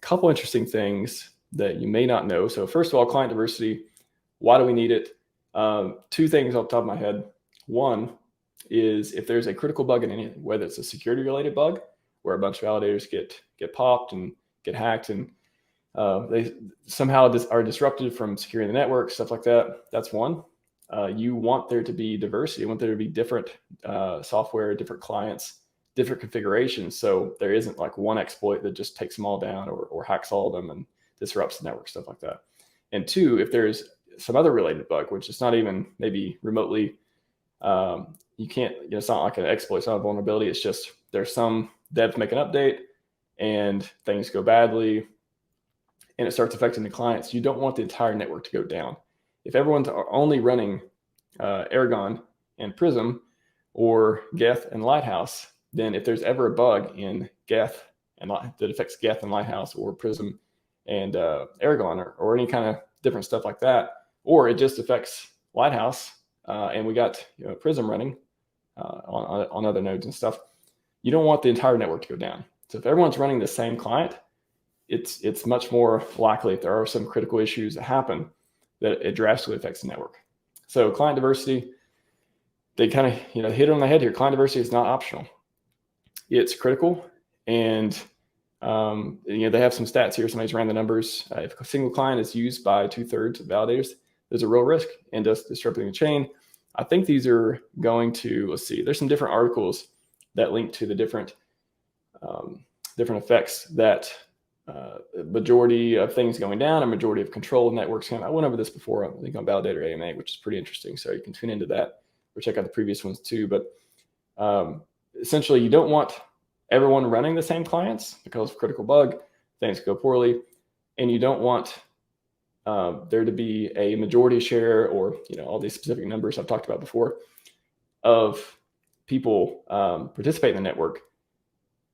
couple interesting things that you may not know. So first of all, client diversity, why do we need it? Two things off the top of my head. One is if there's a critical bug in anything, whether it's a security related bug where a bunch of validators get popped and get hacked and they somehow are disrupted from securing the network, stuff like that. That's one. You want there to be diversity. You want there to be different software, different clients, different configurations. So there isn't like one exploit that just takes them all down or hacks all of them and disrupts the network, stuff like that. And two, if there's some other related bug, which is not even maybe remotely, you can't, it's not like an exploit, it's not a vulnerability. It's just there's some devs make an update and things go badly and it starts affecting the clients. You don't want the entire network to go down. If everyone's only running Aragon and Prism or Geth and Lighthouse, then if there's ever a bug in Geth and that affects Geth and Lighthouse or Prism and Aragon or any kind of different stuff like that, or it just affects Lighthouse and we got Prism running on other nodes and stuff, you don't want the entire network to go down. So if everyone's running the same client, it's much more likely if there are some critical issues that happen that it drastically affects the network. So client diversity, they kind of hit it on the head here. Client diversity is not optional. It's critical, and they have some stats here. Somebody's ran the numbers. If a single client is used by 2/3 of validators, there's a real risk in just disrupting the chain. I think these are going to, let's see, there's some different articles that link to the different effects that majority of things going down, a majority of control networks. I went over this before, I think on Validator AMA, which is pretty interesting. So you can tune into that or check out the previous ones too. But essentially, you don't want everyone running the same clients because of critical bug, things go poorly. And you don't want there to be a majority share or all these specific numbers I've talked about before of people participate in the network,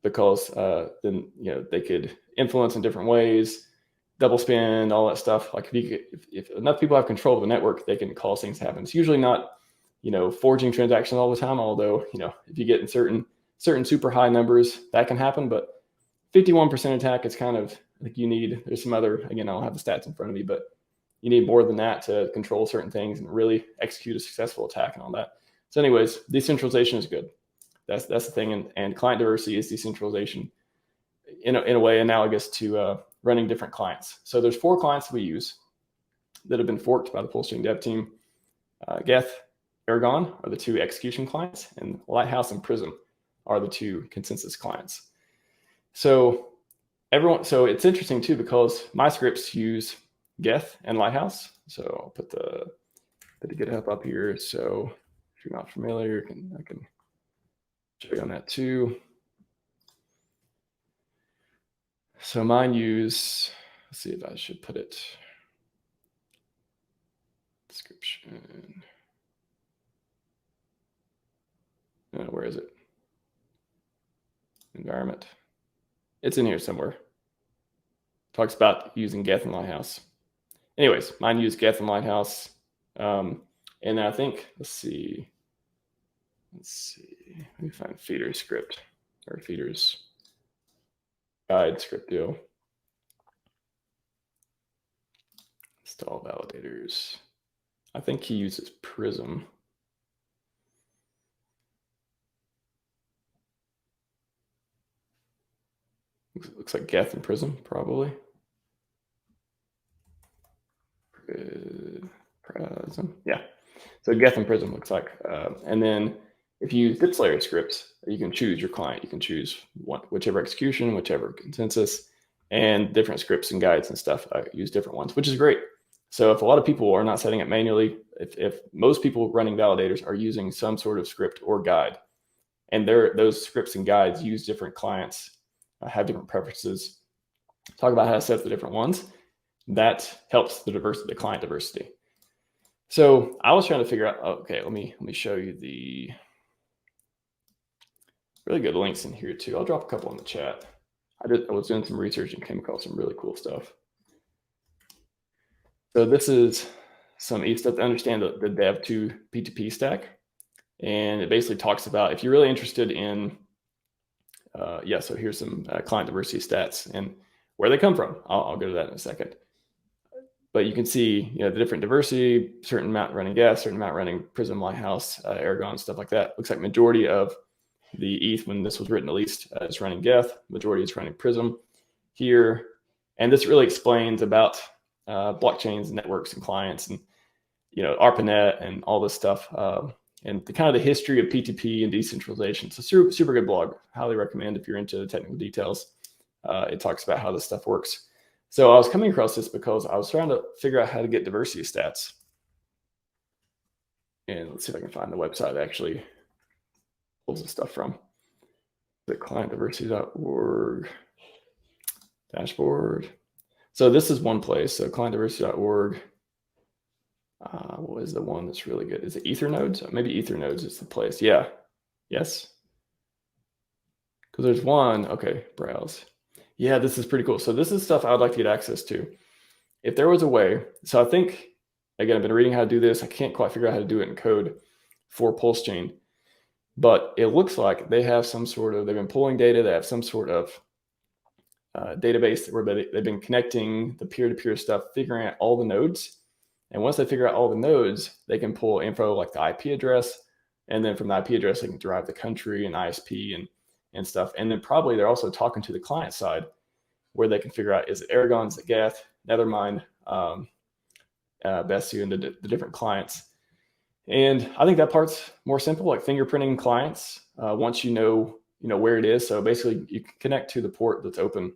because then they could influence in different ways, double spend, all that stuff. Like if enough people have control of the network, they can cause things to happen. It's usually not forging transactions all the time, although if you get in certain super high numbers, that can happen. But 51% attack is kind of like there's some other, again, I don't have the stats in front of me, but you need more than that to control certain things and really execute a successful attack and all that. So anyways, decentralization is good. That's the thing. And client diversity is decentralization in a way analogous to running different clients. So there's 4 clients we use that have been forked by the PulseChain dev team. Geth, Aragon are the 2 execution clients, and Lighthouse and Prism are the 2 consensus clients. So it's interesting too, because my scripts use Geth and Lighthouse. So I'll put the GitHub up here. So if you're not familiar, I can show you on that too. So mine use, let's see if I should put it, description. Where is it? Environment. It's in here somewhere. Talks about using Geth and Lighthouse. Anyways, mine use Geth and Lighthouse. And I think, let's see. Let me find feeder script or feeders guide script deal. Install validators. I think he uses Prism. Looks like Geth and Prism, probably. Prism, yeah. So Geth and Prism looks like. And then if you use DipSlayer scripts, you can choose your client. You can choose whichever execution, whichever consensus, and different scripts and guides and stuff. Use different ones, which is great. So if a lot of people are not setting it manually, if most people running validators are using some sort of script or guide, and those scripts and guides use different clients, have different preferences, talk about how to set up the different ones, that helps the client diversity. So I was trying to figure out, okay, let me show you the really good links in here too. I'll drop a couple in the chat. I was doing some research and came across some really cool stuff. So this is some stuff to understand the Dev2 P2P stack. And it basically talks about, if you're really interested in, so here's some client diversity stats. And where they come from. I'll go to that in a second. But you can see, the different diversity, certain amount running gas, certain amount running Prism, Lighthouse, Aragon, stuff like that. Looks like majority of the ETH, when this was written at least, is running Geth. Majority is running Prism here. And this really explains about blockchains, networks, and clients, and ARPANET and all this stuff, and the kind of the history of P2P and decentralization. It's a super good blog. Highly recommend if you're into the technical details. It talks about how this stuff works. So I was coming across this because I was trying to figure out how to get diversity stats. And let's see if I can find the website that actually pulls the stuff from. The clientdiversity.org dashboard. So this is one place. So clientdiversity.org. What is the one that's really good? Is it Ethernodes? Maybe Ethernodes is the place. Yeah. Yes. Because there's one. Okay, browse. Yeah, this is pretty cool. So this is stuff I would like to get access to. If there was a way, so I think, again, I've been reading how to do this. I can't quite figure out how to do it in code for PulseChain, but it looks like they have some sort of, they've been pulling data. They have some sort of database where they've been connecting the peer-to-peer stuff, figuring out all the nodes. And once they figure out all the nodes, they can pull info like the IP address. And then from the IP address, they can derive the country and ISP and stuff. And then probably they're also talking to the client side where they can figure out, is it Aragon, is it Geth, Nethermind, Besu, and the different clients. And I think that part's more simple, like fingerprinting clients once you know where it is. So basically you can connect to the port that's open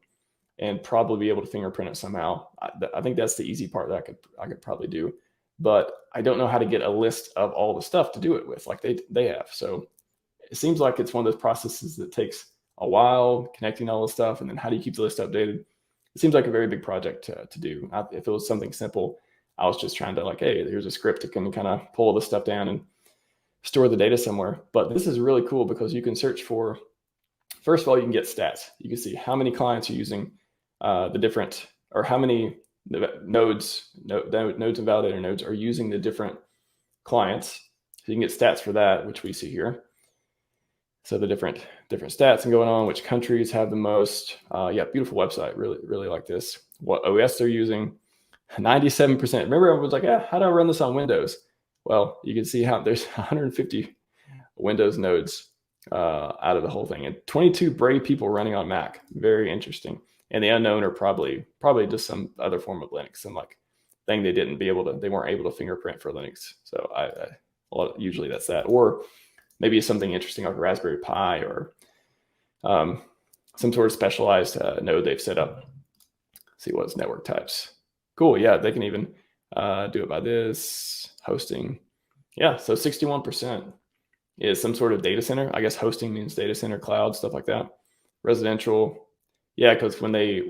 and probably be able to fingerprint it somehow. I think that's the easy part that I could probably do. But I don't know how to get a list of all the stuff to do it with like they have. So it seems like it's one of those processes that takes a while, connecting all the stuff, and then how do you keep the list updated? It seems like a very big project to do. If it was something simple, I was just trying to like, hey, here's a script that can kind of pull this stuff down and store the data somewhere. But this is really cool because you can search for, first of all, you can get stats. You can see how many clients are using the different, or how many nodes and validator nodes are using the different clients. So you can get stats for that, which we see here. So the different stats and going on, which countries have the most. Yeah, beautiful website. Really like this. What OS they're using. 97%. Remember, everyone was like, how do I run this on Windows? Well, you can see how there's 150 Windows nodes out of the whole thing, and 22 brave people running on Mac. Very interesting. And the unknown are probably just some other form of Linux, some like thing they weren't able to fingerprint for Linux. So usually that's that, or maybe something interesting like a Raspberry Pi or some sort of specialized node they've set up. Let's see what's network types. Cool. Yeah, they can even do it by this hosting. Yeah, so 61% is some sort of data center. I guess hosting means data center, cloud, stuff like that. Residential. Yeah, because when they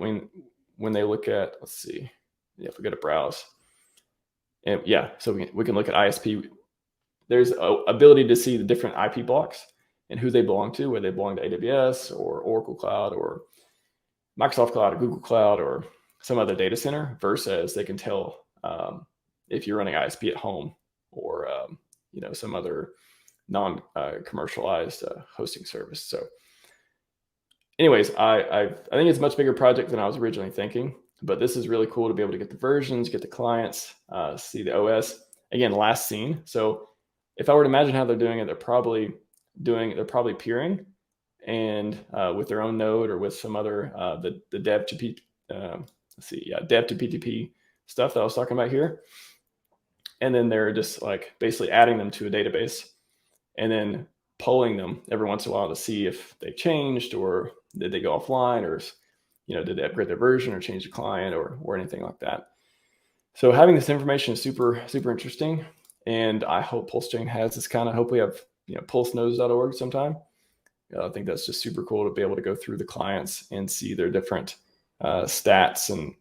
look at, let's see, yeah, if we go to browse, and yeah, so we can look at ISP. There's a ability to see the different IP blocks and who they belong to, whether they belong to AWS or Oracle Cloud or Microsoft Cloud or Google Cloud or some other data center, versus they can tell if you're running ISP at home or some other non-commercialized hosting service. So anyways, I think it's a much bigger project than I was originally thinking, but this is really cool to be able to get the versions, get the clients, see the OS. Again, last seen. So if I were to imagine how they're doing it, they're probably peering and with their own node or with some other the dev to dev to PTP stuff that I was talking about here. And then they're just like basically adding them to a database and then polling them every once in a while to see if they've changed or did they go offline or did they upgrade their version or change the client or anything like that. So having this information is super interesting, and I hope PulseChain has this kind of. Hope we have pulsenodes.org sometime. I think that's just super cool to be able to go through the clients and see their different stats and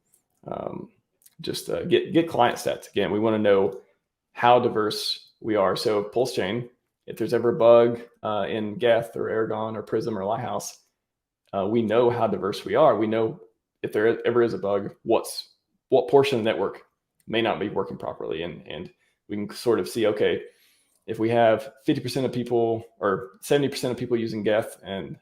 get client stats. Again, we want to know how diverse we are. So PulseChain, if there's ever a bug in Geth or Aragon or Prism or Lighthouse, we know how diverse we are. We know if there ever is a bug, what portion of the network may not be working properly. And we can sort of see, okay, if we have 50% of people or 70% of people using Geth and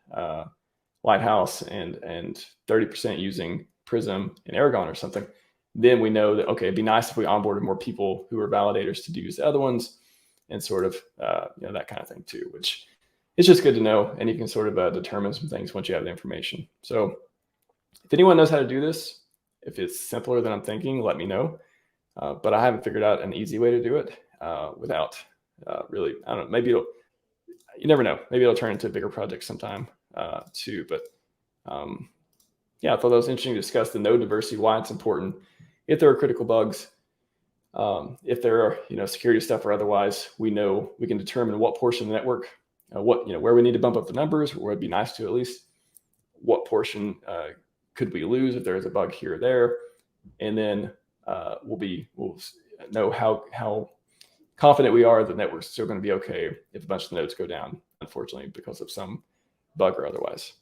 Lighthouse and 30% using Prism and Aragon or something, then we know that, okay, it'd be nice if we onboarded more people who are validators to use the other ones, and sort of, that kind of thing too, which is just good to know. And you can sort of determine some things once you have the information. So if anyone knows how to do this, if it's simpler than I'm thinking, let me know. But I haven't figured out an easy way to do it without really, I don't know, maybe you never know. Maybe it'll turn into a bigger project sometime too. But yeah, I thought that was interesting to discuss the node diversity, why it's important. If there are critical bugs, if there are, security stuff or otherwise, we can determine what portion of the network, where we need to bump up the numbers, or it'd be nice to at least, what portion could we lose if there is a bug here or there, and then we'll know how confident we are the network's still going to be okay if a bunch of the nodes go down, unfortunately, because of some bug or otherwise.